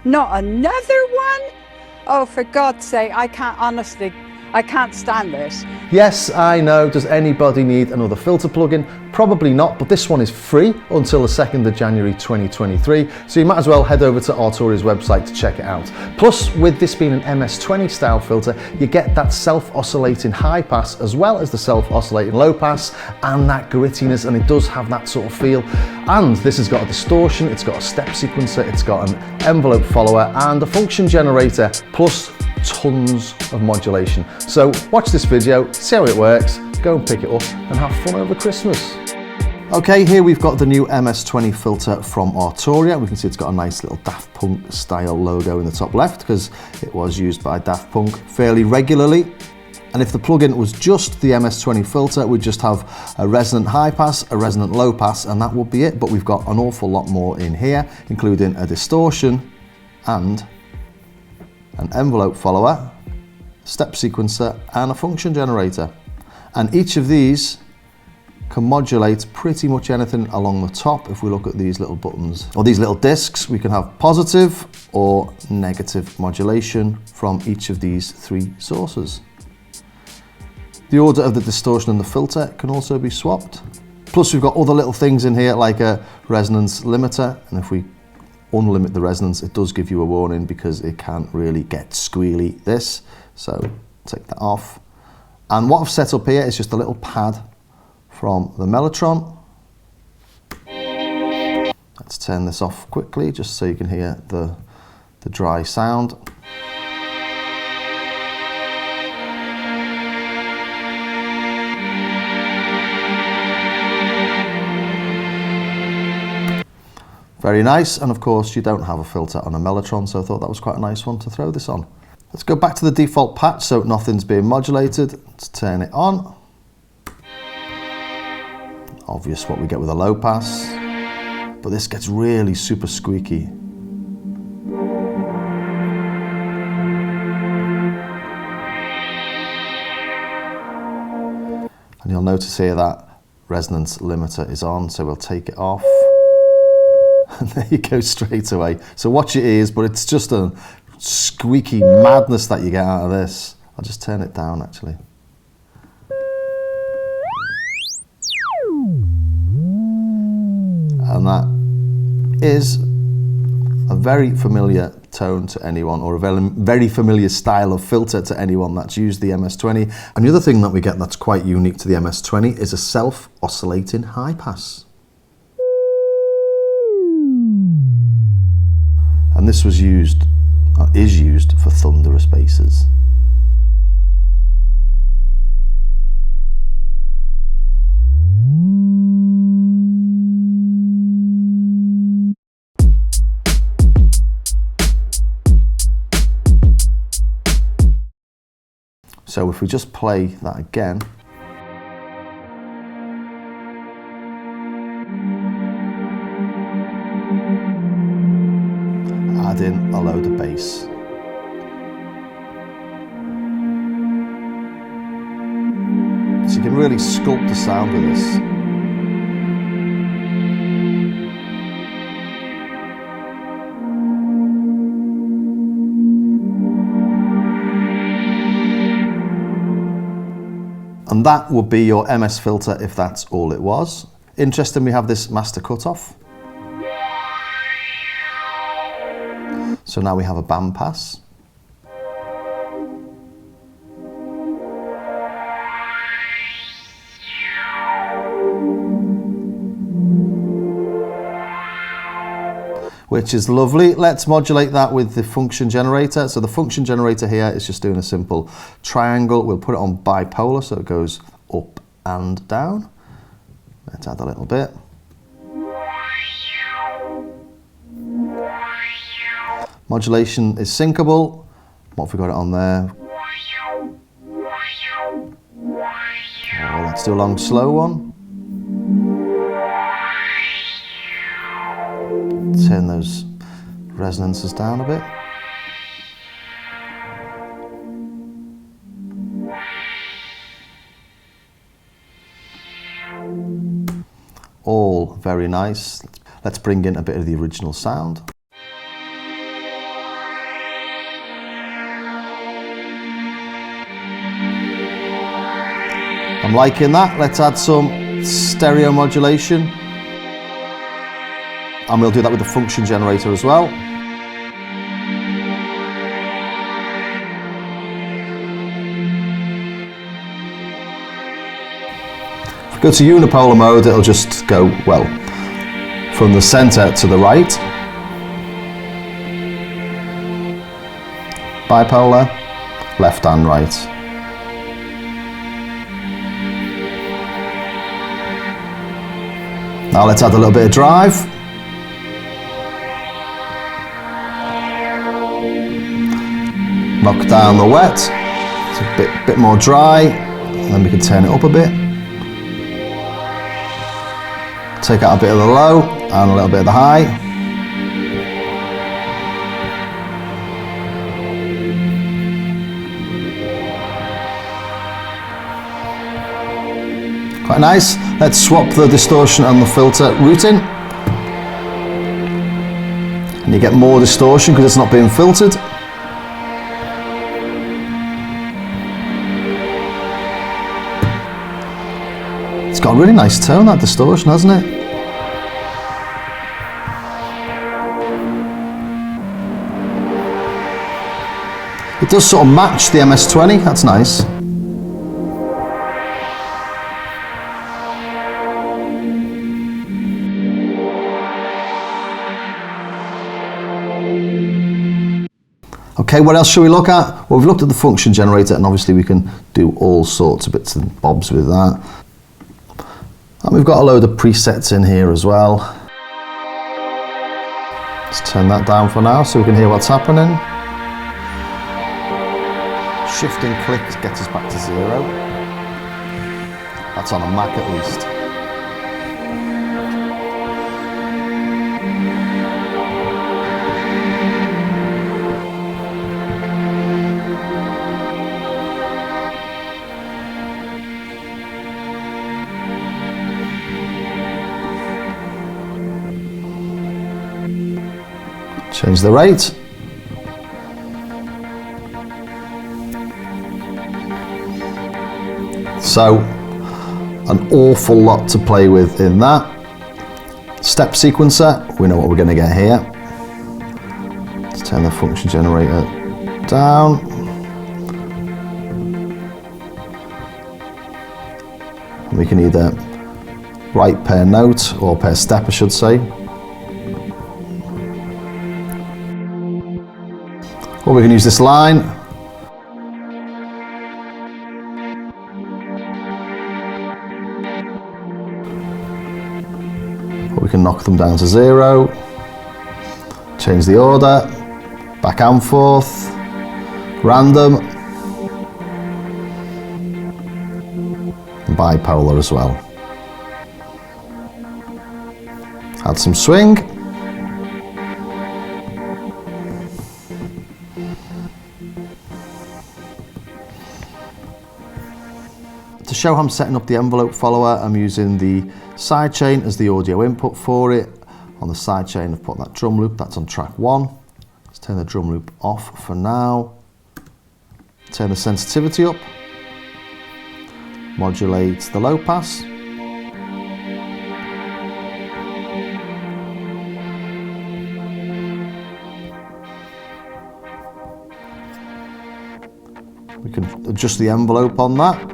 Not another one? Oh, for God's sake, I can't stand this. Yes, I know, does anybody need another filter plugin? Probably not, but this one is free until the 2nd of January 2023, so you might as well head over to Arturia's website to check it out. Plus, with this being an MS20 style filter, you get that self-oscillating high pass as well as the self-oscillating low pass and that grittiness, and it does have that sort of feel. And this has got a distortion, it's got a step sequencer, it's got an envelope follower and a function generator, plus tons of modulation. So watch this video, see how it works, go and pick it up and have fun over Christmas. Okay, here we've got the new MS20 filter from Arturia. We can see it's got a nice little Daft Punk style logo in the top left because it was used by Daft Punk fairly regularly. And if the plugin was just the MS20 filter, we'd just have a resonant high pass, a resonant low pass, and that would be it. But we've got an awful lot more in here, including a distortion and an envelope follower, step sequencer, and a function generator. And each of these can modulate pretty much anything along the top. If we look at these little buttons, or these little discs, we can have positive or negative modulation from each of these three sources. The order of the distortion and the filter can also be swapped. Plus we've got other little things in here like a resonance limiter, and if we unlimit the resonance, it does give you a warning because it can't really get squealy, this. So take that off. And what I've set up here is just a little pad from the Mellotron. Let's turn this off quickly just so you can hear the dry sound. Very nice, and of course you don't have a filter on a Mellotron, so I thought that was quite a nice one to throw this on. Let's go back to the default patch so nothing's being modulated. Let's turn it on. Obvious what we get with a low pass, but this gets really super squeaky. And you'll notice here that resonance limiter is on, so we'll take it off. And there you go, straight away. So watch your ears, but it's just a squeaky madness that you get out of this. I'll just turn it down actually. And that is a very familiar tone to anyone, or a very familiar style of filter to anyone that's used the MS20. And the other thing that we get that's quite unique to the MS20 is a self-oscillating high pass. And this was used, or is used, for thunderous basses. So if we just play that again, add in a load of bass. So you can really sculpt the sound with this. And that would be your MS filter if that's all it was. Interesting, we have this master cutoff. So now we have a band pass. Which is lovely. Let's modulate that with the function generator. So the function generator here is just doing a simple triangle. We'll put it on bipolar so it goes up and down. Let's add a little bit. Modulation is syncable. What have we got it on there? Oh, let's do a long slow one. Turn those resonances down a bit. All very nice. Let's bring in a bit of the original sound. I'm liking that. Let's add some stereo modulation. And we'll do that with the function generator as well. If we go to unipolar mode, it'll just go, well, from the center to the right. Bipolar, left and right. Now let's add a little bit of drive. Knock down the wet. It's a bit more dry, and then we can turn it up a bit. Take out a bit of the low and a little bit of the high. Quite nice. Let's swap the distortion and the filter routing. And you get more distortion because it's not being filtered. It's got a really nice tone, that distortion, hasn't it? It does sort of match the MS20, that's nice. Okay, what else should we look at? Well, we've looked at the function generator, and obviously we can do all sorts of bits and bobs with that. And we've got a load of presets in here as well. Let's turn that down for now so we can hear what's happening. Shifting clicks gets us back to 0. That's on a Mac at least. Change the rate. So, an awful lot to play with in that. Step sequencer, we know what we're going to get here. Let's turn the function generator down. And we can either write per note or per step, I should say. Or we can use this line. Or we can knock them down to 0. Change the order. Back and forth. Random. And bipolar as well. Add some swing. To show how I'm setting up the envelope follower, I'm using the sidechain as the audio input for it. On the sidechain I've put that drum loop, that's on track 1. Let's turn the drum loop off for now. Turn the sensitivity up. Modulate the low pass. We can adjust the envelope on that.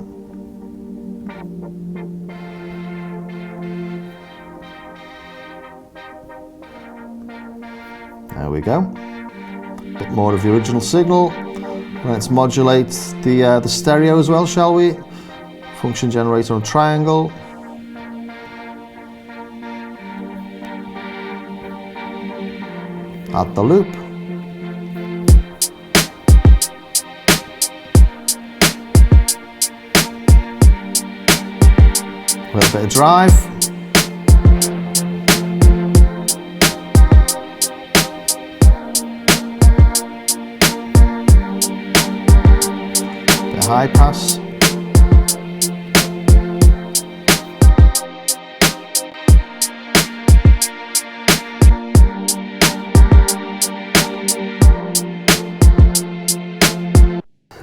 There we go. A bit more of the original signal. Let's modulate the stereo as well, shall we? Function generator on triangle. Add the loop. A little bit of drive. High pass.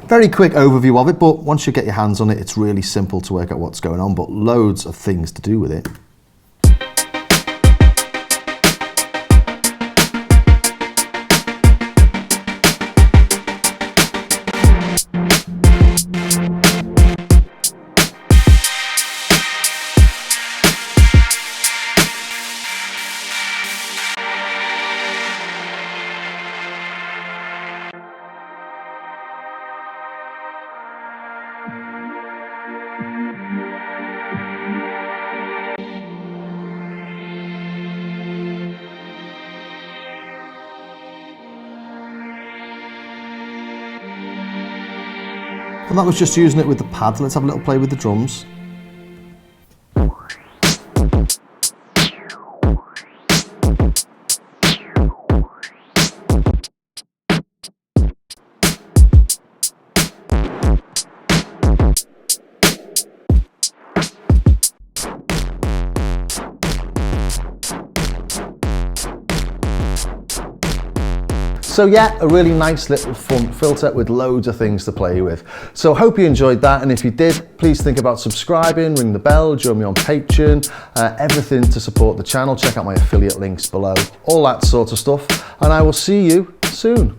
Very quick overview of it, but once you get your hands on it, it's really simple to work out what's going on, but loads of things to do with it. And that was just using it with the pad. Let's have a little play with the drums. So yeah, a really nice little fun filter with loads of things to play with. So hope you enjoyed that, and if you did, please think about subscribing, ring the bell, join me on Patreon, everything to support the channel. Check out my affiliate links below, all that sort of stuff, and I will see you soon.